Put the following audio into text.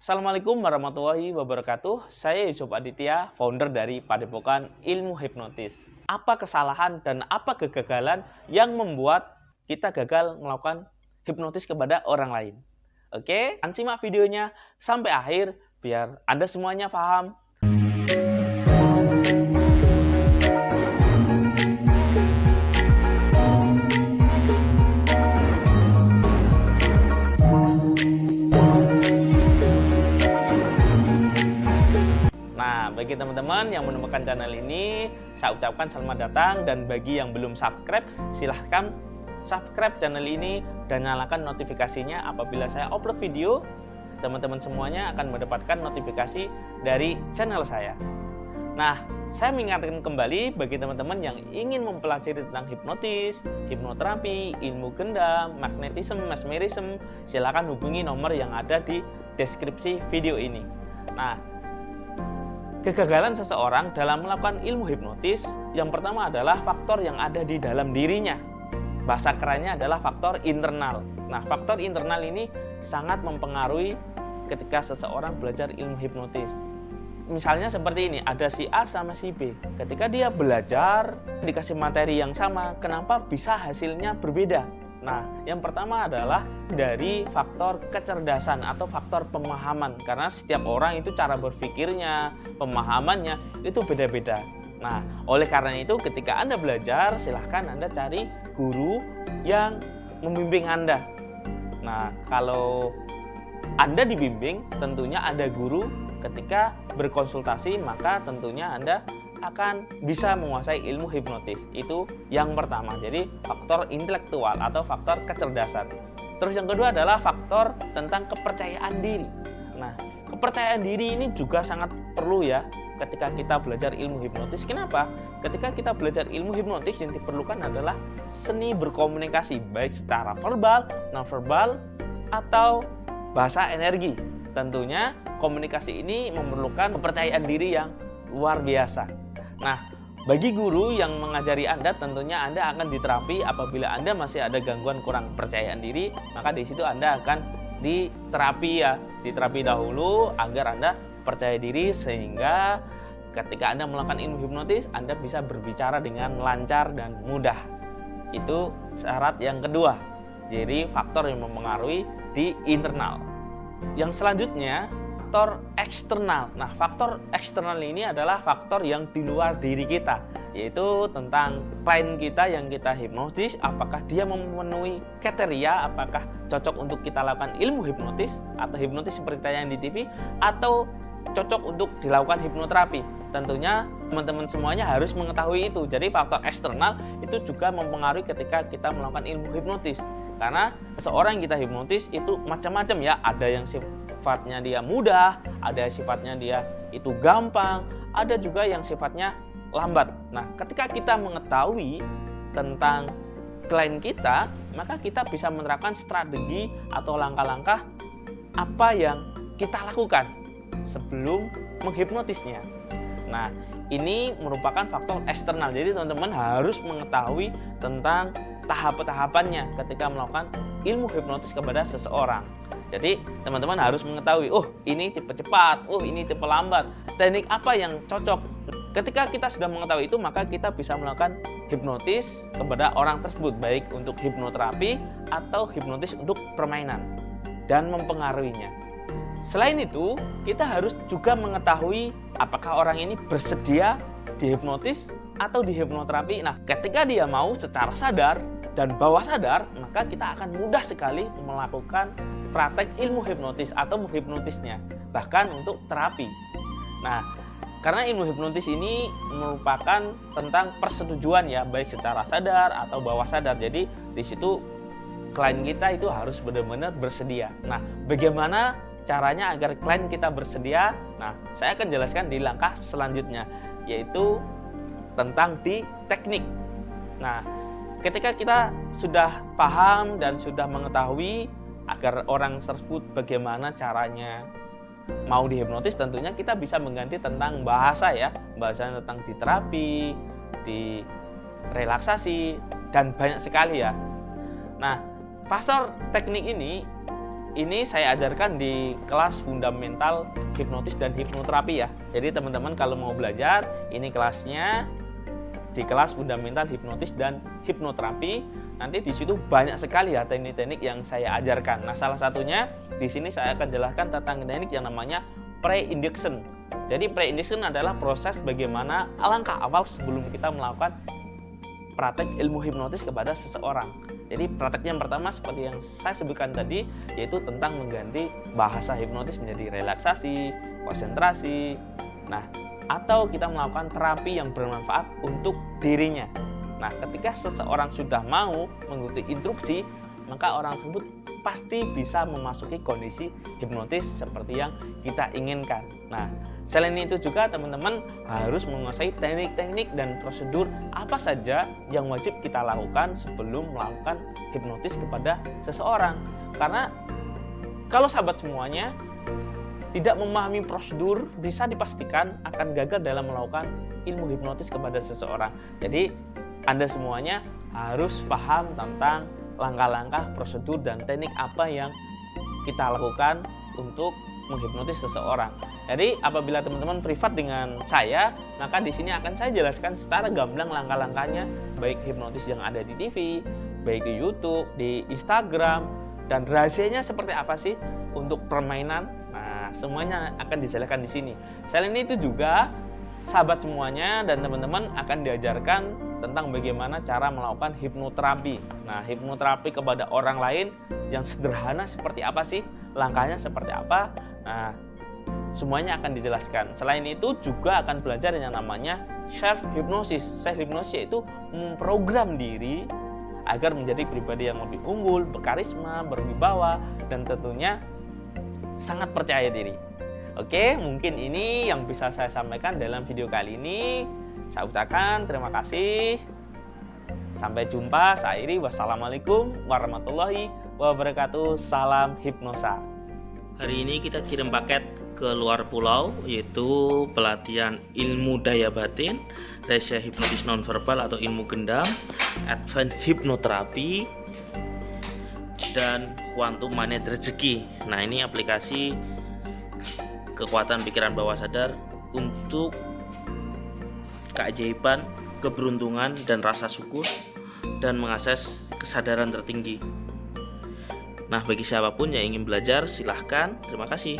Assalamualaikum warahmatullahi wabarakatuh. Saya Yusuf Aditya, founder dari Padepokan Ilmu Hipnotis. Apa kesalahan dan apa kegagalan yang membuat kita gagal melakukan hipnotis kepada orang lain? Oke, simak videonya sampai akhir biar Anda semuanya paham. Bagi teman-teman yang menemukan channel ini, saya ucapkan selamat datang, dan bagi yang belum subscribe, silahkan subscribe channel ini dan nyalakan notifikasinya. Apabila saya upload video, teman-teman semuanya akan mendapatkan notifikasi dari channel saya. Nah, saya mengingatkan kembali bagi teman-teman yang ingin mempelajari tentang hipnotis, hipnoterapi, ilmu gendam, magnetisme, mesmerisme, silahkan hubungi nomor yang ada di deskripsi video ini. Nah, kegagalan seseorang dalam melakukan ilmu hipnotis, yang pertama adalah faktor yang ada di dalam dirinya. Bahasa kerennya adalah faktor internal. Nah, faktor internal ini sangat mempengaruhi ketika seseorang belajar ilmu hipnotis. Misalnya seperti ini, ada si A sama si B. Ketika dia belajar, dikasih materi yang sama, kenapa bisa hasilnya berbeda? Nah, yang pertama adalah dari faktor kecerdasan atau faktor pemahaman. Karena setiap orang itu cara berpikirnya, pemahamannya itu beda-beda. Nah, oleh karena itu ketika Anda belajar, silahkan Anda cari guru yang membimbing Anda. Nah, kalau Anda dibimbing, tentunya ada guru. Ketika berkonsultasi, maka tentunya Anda akan bisa menguasai ilmu hipnotis. Itu yang pertama. Jadi faktor intelektual atau faktor kecerdasan. Terus yang kedua adalah faktor tentang kepercayaan diri. Nah, kepercayaan diri ini juga sangat perlu ya ketika kita belajar ilmu hipnotis. Kenapa? Ketika kita belajar ilmu hipnotis, yang diperlukan adalah seni berkomunikasi, baik secara verbal, non-verbal, atau bahasa energi. Tentunya komunikasi ini memerlukan kepercayaan diri yang luar biasa. Nah, bagi guru yang mengajari Anda, tentunya Anda akan diterapi apabila Anda masih ada gangguan kurang kepercayaan diri, maka di situ Anda akan diterapi dahulu agar Anda percaya diri, sehingga ketika Anda melakukan ilmu hipnotis, Anda bisa berbicara dengan lancar dan mudah. Itu syarat yang kedua. Jadi faktor yang mempengaruhi di internal. Yang selanjutnya, faktor eksternal. Nah, faktor eksternal ini adalah faktor yang di luar diri kita, yaitu tentang klien kita yang kita hipnotis, apakah dia memenuhi kriteria, apakah cocok untuk kita lakukan ilmu hipnotis atau hipnotis seperti yang di TV, atau cocok untuk dilakukan hipnoterapi. Tentunya teman-teman semuanya harus mengetahui itu. Jadi faktor eksternal itu juga mempengaruhi ketika kita melakukan ilmu hipnotis. Karena seseorang yang kita hipnotis itu macam-macam ya. Ada yang sifatnya dia mudah, ada sifatnya dia itu gampang, ada juga yang sifatnya lambat. Nah, ketika kita mengetahui tentang klien kita, maka kita bisa menerapkan strategi atau langkah-langkah apa yang kita lakukan sebelum menghipnotisnya. Nah, ini merupakan faktor eksternal. Jadi teman-teman harus mengetahui tentang tahap-tahapannya ketika melakukan ilmu hipnotis kepada seseorang. Jadi teman-teman harus mengetahui, oh ini tipe cepat, oh ini tipe lambat, teknik apa yang cocok. Ketika kita sudah mengetahui itu, maka kita bisa melakukan hipnotis kepada orang tersebut, baik untuk hipnoterapi atau hipnotis untuk permainan dan mempengaruhinya. Selain itu, kita harus juga mengetahui apakah orang ini bersedia dihipnotis atau dihipnoterapi. Nah, ketika dia mau secara sadar dan bawah sadar, maka kita akan mudah sekali melakukan praktek ilmu hipnotis atau menghipnotisnya, bahkan untuk terapi. Nah, karena ilmu hipnotis ini merupakan tentang persetujuan ya, baik secara sadar atau bawah sadar. Jadi di situ klien kita itu harus benar-benar bersedia. Nah, bagaimana caranya agar klien kita bersedia? Nah, saya akan jelaskan di langkah selanjutnya, yaitu tentang di teknik. Nah, ketika kita sudah paham dan sudah mengetahui agar orang tersebut bagaimana caranya mau dihipnotis, tentunya kita bisa mengganti tentang bahasa ya, bahasanya tentang di terapi, di relaksasi, dan banyak sekali ya. Nah, faktor teknik ini ini saya ajarkan di kelas fundamental hipnotis dan hipnoterapi ya. Jadi teman-teman kalau mau belajar, ini kelasnya di kelas fundamental hipnotis dan hipnoterapi. Nanti di situ banyak sekali ya teknik-teknik yang saya ajarkan. Nah, salah satunya di sini saya akan jelaskan tentang teknik yang namanya pre-induction. Jadi pre-induction adalah proses bagaimana alangkah awal sebelum kita melakukan praktek ilmu hipnotis kepada seseorang. Jadi praktek yang pertama seperti yang saya sebutkan tadi, yaitu tentang mengganti bahasa hipnotis menjadi relaksasi, konsentrasi. Nah, atau kita melakukan terapi yang bermanfaat untuk dirinya. Nah, ketika seseorang sudah mau mengikuti instruksi, maka orang tersebut pasti bisa memasuki kondisi hipnotis seperti yang kita inginkan. Nah, selain itu juga teman-teman harus menguasai teknik-teknik dan prosedur apa saja yang wajib kita lakukan sebelum melakukan hipnotis kepada seseorang. Karena kalau sahabat semuanya tidak memahami prosedur, bisa dipastikan akan gagal dalam melakukan ilmu hipnotis kepada seseorang. Jadi Anda semuanya harus paham tentang langkah-langkah, prosedur, dan teknik apa yang kita lakukan untuk menghipnotis seseorang. Jadi apabila teman-teman privat dengan saya, maka di sini akan saya jelaskan secara gamblang langkah-langkahnya, baik hipnotis yang ada di TV, baik di YouTube, di Instagram, dan rahasianya seperti apa sih untuk permainan. Nah, semuanya akan dijelaskan di sini. Selain itu juga sahabat semuanya dan teman-teman akan diajarkan tentang bagaimana cara melakukan hipnoterapi. Nah, hipnoterapi kepada orang lain yang sederhana seperti apa sih? Langkahnya seperti apa? Nah, semuanya akan dijelaskan. Selain itu juga akan belajar yang namanya self hypnosis. Self hypnosis yaitu memprogram diri agar menjadi pribadi yang lebih unggul, berkarisma, berwibawa, dan tentunya sangat percaya diri. Oke, mungkin ini yang bisa saya sampaikan dalam video kali ini. Saya ucapkan terima kasih. Sampai jumpa. Saya akhiri. Wassalamualaikum warahmatullahi wabarakatuh. Salam hipnosa. Hari ini kita kirim paket ke luar pulau, yaitu pelatihan ilmu daya batin, rahasia hipnotis nonverbal atau ilmu gendam, advance hipnoterapi, dan quantum magnet rezeki. Nah, ini aplikasi kekuatan pikiran bawah sadar untuk keajaiban, keberuntungan, dan rasa syukur, dan mengakses kesadaran tertinggi. Nah, bagi siapapun yang ingin belajar, silahkan. Terima kasih.